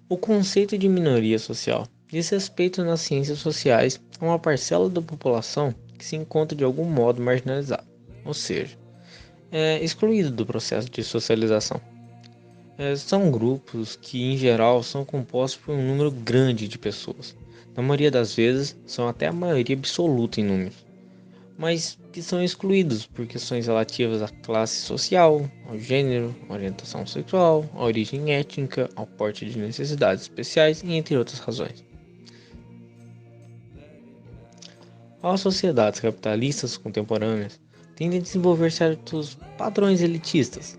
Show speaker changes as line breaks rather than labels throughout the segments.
O conceito de minoria social diz respeito nas ciências sociais a uma parcela da população que se encontra de algum modo marginalizada, ou seja, é excluído do processo de socialização. São grupos que, em geral, são compostos por um número grande de pessoas. Na maioria das vezes, são até a maioria absoluta em números, mas que são excluídos por questões relativas à classe social, ao gênero, à orientação sexual, à origem étnica, ao porte de necessidades especiais e entre outras razões. As sociedades capitalistas contemporâneas tendem a desenvolver certos padrões elitistas,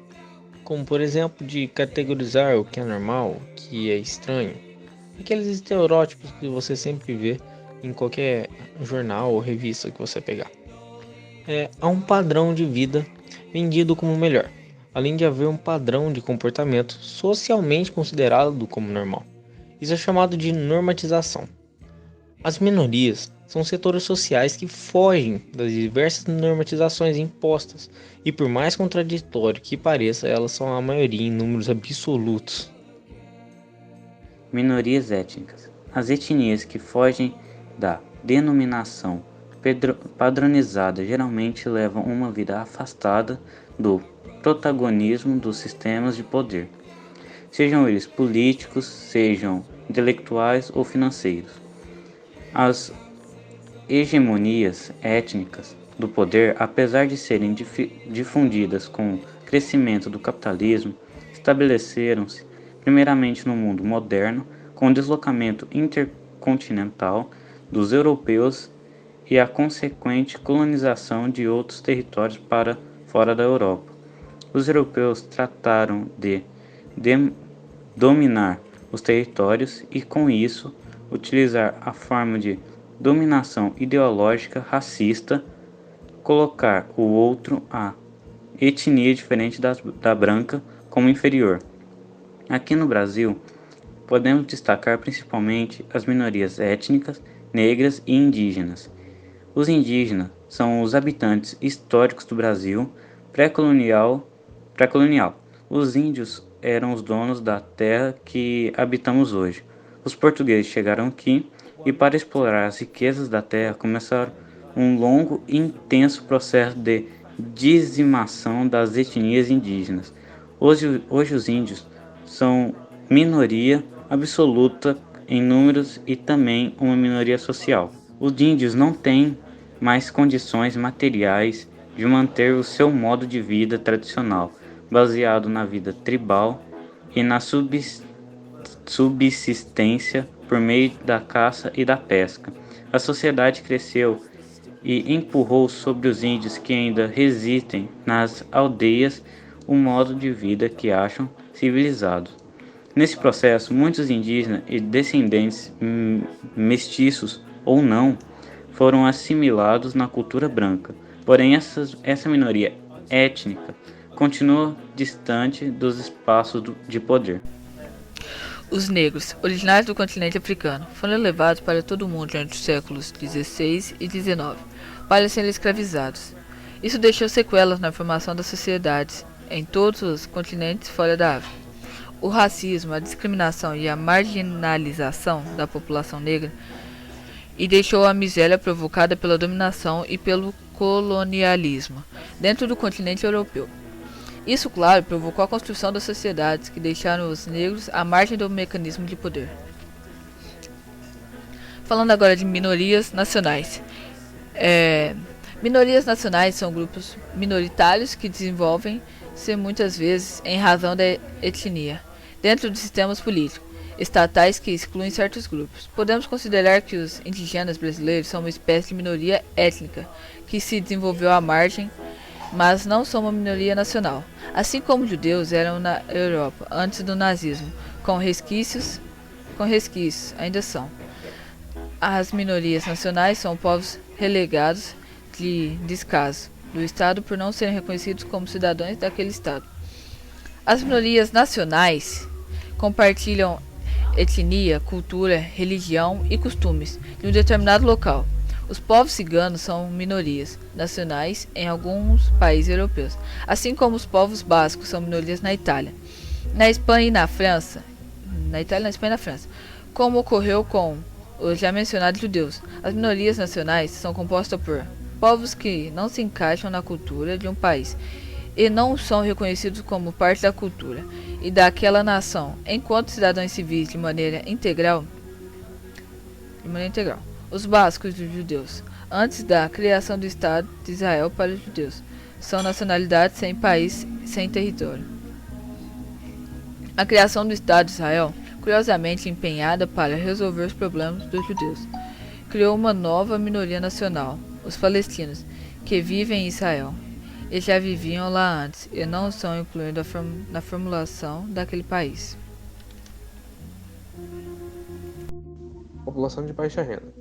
como por exemplo de categorizar o que é normal, o que é estranho, aqueles estereótipos que você sempre vê em qualquer jornal ou revista que você pegar. Há um padrão de vida vendido como melhor, além de haver um padrão de comportamento socialmente considerado como normal. Isso é chamado de normatização. As minorias são setores sociais que fogem das diversas normatizações impostas, e por mais contraditório que pareça, elas são a maioria em números absolutos.
Minorias étnicas. As etnias que fogem da denominação padronizada geralmente levam uma vida afastada do protagonismo dos sistemas de poder, sejam eles políticos, sejam intelectuais ou financeiros. As hegemonias étnicas do poder, apesar de serem difundidas com o crescimento do capitalismo, estabeleceram-se primeiramente no mundo moderno, com o deslocamento intercontinental dos europeus e a consequente colonização de outros territórios para fora da Europa. Os europeus trataram de dominar os territórios e, com isso, utilizar a forma de dominação ideológica racista, colocar o outro, a etnia diferente da branca, como inferior. Aqui no Brasil, podemos destacar principalmente as minorias étnicas, negras e indígenas. Os indígenas são os habitantes históricos do Brasil pré-colonial. Os índios eram os donos da terra que habitamos hoje. Os portugueses chegaram aqui e, para explorar as riquezas da terra, começaram um longo e intenso processo de dizimação das etnias indígenas. Hoje os índios são minoria absoluta em números e também uma minoria social. Os índios não têm mais condições materiais de manter o seu modo de vida tradicional, baseado na vida tribal e na subsistência por meio da caça e da pesca. A sociedade cresceu e empurrou sobre os índios que ainda residem nas aldeias um modo de vida que acham civilizado. Nesse processo, muitos indígenas e descendentes mestiços ou não foram assimilados na cultura branca, porém essa minoria étnica continua distante dos espaços de poder.
Os negros, originários do continente africano, foram levados para todo o mundo durante os séculos XVI e XIX para serem escravizados. Isso deixou sequelas na formação das sociedades em todos os continentes fora da África. O racismo, a discriminação e a marginalização da população negra e deixou a miséria provocada pela dominação e pelo colonialismo dentro do continente europeu. Isso, claro, provocou a construção das sociedades que deixaram os negros à margem do mecanismo de poder. Falando agora de minorias nacionais. Minorias nacionais são grupos minoritários que desenvolvem-se muitas vezes em razão da etnia, dentro de sistemas políticos estatais que excluem certos grupos. Podemos considerar que os indígenas brasileiros são uma espécie de minoria étnica que se desenvolveu à margem, mas não são uma minoria nacional, assim como os judeus eram na Europa antes do nazismo, com resquícios ainda são. As minorias nacionais são povos relegados de descaso do Estado por não serem reconhecidos como cidadãos daquele Estado. As minorias nacionais compartilham etnia, cultura, religião e costumes de um determinado local. Os povos ciganos são minorias nacionais em alguns países europeus, assim como os povos bascos são minorias na Itália. Na Espanha e na França, na Itália, na Espanha e na França, como ocorreu com os já mencionados judeus. As minorias nacionais são compostas por povos que não se encaixam na cultura de um país e não são reconhecidos como parte da cultura e daquela nação, enquanto cidadãos civis de maneira integral. Os bascos dos judeus, antes da criação do Estado de Israel para os judeus, são nacionalidades sem país, sem território. A criação do Estado de Israel, curiosamente empenhada para resolver os problemas dos judeus, criou uma nova minoria nacional, os palestinos, que vivem em Israel. Eles já viviam lá antes e não são incluídos na formulação daquele país.
População de baixa renda.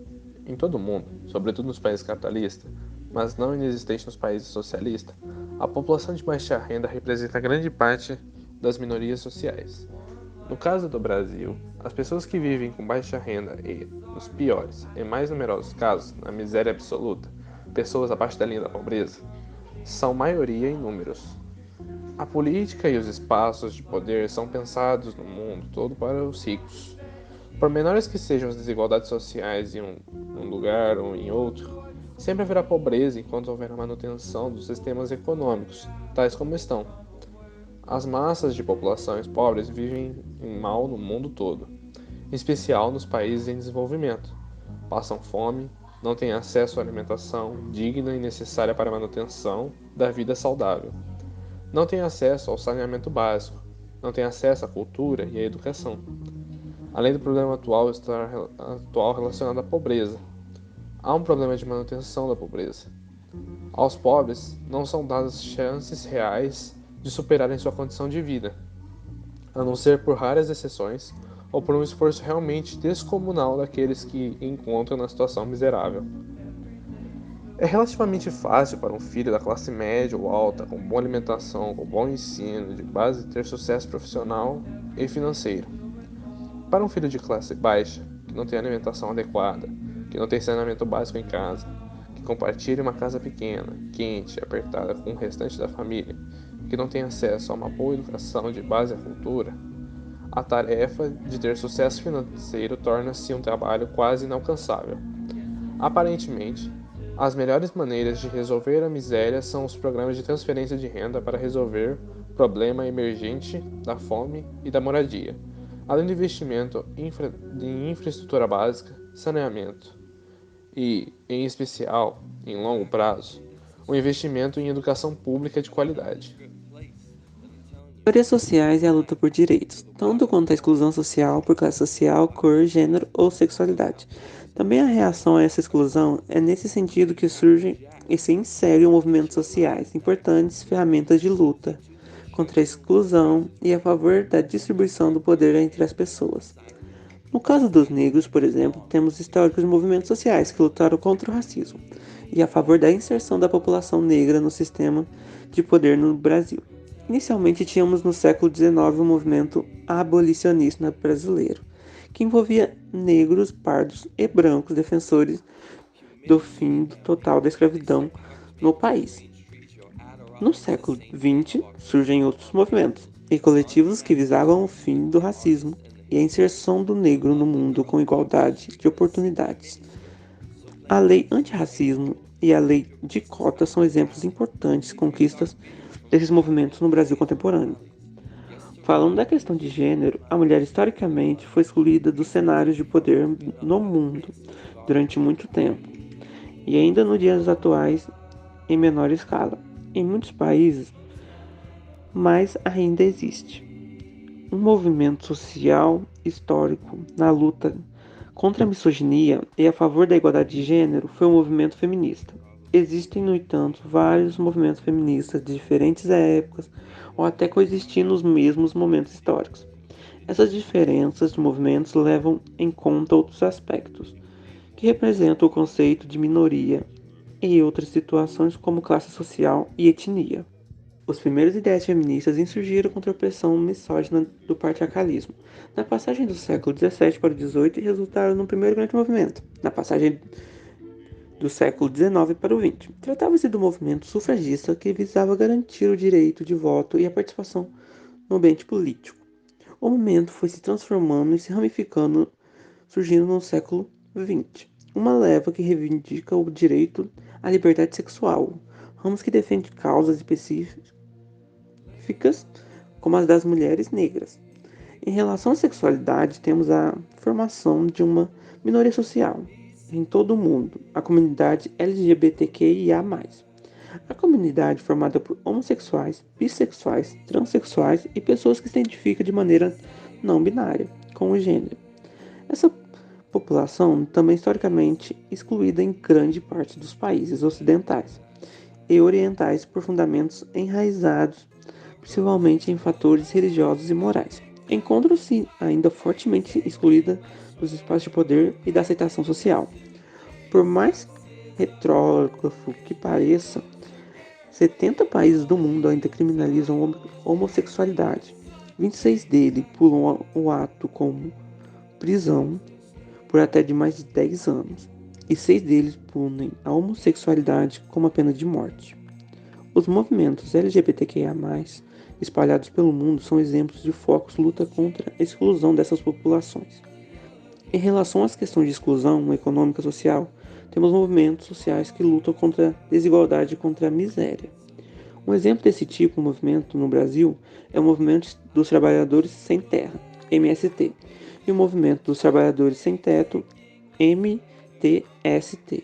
Em todo o mundo, sobretudo nos países capitalistas, mas não inexistente nos países socialistas, a população de baixa renda representa grande parte das minorias sociais. No caso do Brasil, as pessoas que vivem com baixa renda e, nos piores e mais numerosos casos, na miséria absoluta, pessoas abaixo da linha da pobreza, são maioria em números. A política e os espaços de poder são pensados no mundo todo para os ricos. Por menores que sejam as desigualdades sociais em um lugar ou em outro, sempre haverá pobreza enquanto houver a manutenção dos sistemas econômicos, tais como estão. As massas de populações pobres vivem mal no mundo todo, em especial nos países em desenvolvimento. Passam fome, não têm acesso à alimentação digna e necessária para a manutenção da vida saudável. Não têm acesso ao saneamento básico, não têm acesso à cultura e à educação. Além do problema atual relacionado à pobreza, há um problema de manutenção da pobreza. Aos pobres não são dadas chances reais de superarem sua condição de vida, a não ser por raras exceções ou por um esforço realmente descomunal daqueles que encontram na situação miserável. É relativamente fácil para um filho da classe média ou alta, com boa alimentação, com bom ensino, de base ter sucesso profissional e financeiro. Para um filho de classe baixa, que não tem alimentação adequada, que não tem saneamento básico em casa, que compartilha uma casa pequena, quente e apertada com o restante da família, que não tem acesso a uma boa educação de base à cultura, a tarefa de ter sucesso financeiro torna-se um trabalho quase inalcançável. Aparentemente, as melhores maneiras de resolver a miséria são os programas de transferência de renda para resolver o problema emergente da fome e da moradia, além do investimento em infraestrutura básica, saneamento e, em especial, em longo prazo, o investimento em educação pública de qualidade.
Teorias sociais e a luta por direitos, tanto quanto a exclusão social por classe social, cor, gênero ou sexualidade. Também a reação a essa exclusão é nesse sentido que surgem e se inserem movimentos sociais, importantes ferramentas de luta contra a exclusão e a favor da distribuição do poder entre as pessoas. No caso dos negros, por exemplo, temos históricos movimentos sociais que lutaram contra o racismo e a favor da inserção da população negra no sistema de poder no Brasil. Inicialmente tínhamos no século XIX o movimento abolicionista brasileiro, que envolvia negros, pardos e brancos defensores do fim total da escravidão no país. No século XX surgem outros movimentos e coletivos que visavam o fim do racismo e a inserção do negro no mundo com igualdade de oportunidades. A lei antirracismo e a lei de cotas são exemplos importantes conquistas desses movimentos no Brasil contemporâneo. Falando da questão de gênero, a mulher historicamente foi excluída dos cenários de poder no mundo durante muito tempo, e ainda nos dias atuais em menor escala. Em muitos países, mas ainda existe um movimento social histórico na luta contra a misoginia e a favor da igualdade de gênero foi o movimento feminista. Existem, no entanto, vários movimentos feministas de diferentes épocas ou até coexistindo nos mesmos momentos históricos. Essas diferenças de movimentos levam em conta outros aspectos, que representam o conceito de minoria e outras situações como classe social e etnia. Os primeiros ideias feministas insurgiram contra a opressão misógina do patriarcalismo, na passagem do século XVII para o XVIII e resultaram no primeiro grande movimento, na passagem do século XIX para o XX. Tratava-se do movimento sufragista que visava garantir o direito de voto e a participação no ambiente político. O movimento foi se transformando e se ramificando, surgindo no século XX. Uma leva que reivindica o direito à liberdade sexual, ramos que defende causas específicas, como as das mulheres negras. Em relação à sexualidade, temos a formação de uma minoria social em todo o mundo, a comunidade LGBTQIA+. A comunidade formada por homossexuais, bissexuais, transexuais e pessoas que se identificam de maneira não binária com o gênero. Essa população também historicamente excluída em grande parte dos países ocidentais e orientais por fundamentos enraizados principalmente em fatores religiosos e morais. Encontra-se ainda fortemente excluída dos espaços de poder e da aceitação social. Por mais retrógrafo que pareça, 70 países do mundo ainda criminalizam a homossexualidade. 26 deles pulam o ato como prisão por até de mais de 10 anos, e 6 deles punem a homossexualidade como a pena de morte. Os movimentos LGBTQIA+, espalhados pelo mundo, são exemplos de focos luta contra a exclusão dessas populações. Em relação às questões de exclusão econômica e social, temos movimentos sociais que lutam contra a desigualdade e contra a miséria. Um exemplo desse tipo de movimento no Brasil é o Movimento dos Trabalhadores Sem Terra, MST, e o Movimento dos Trabalhadores Sem Teto, MTST,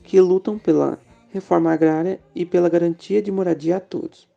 que lutam pela reforma agrária e pela garantia de moradia a todos.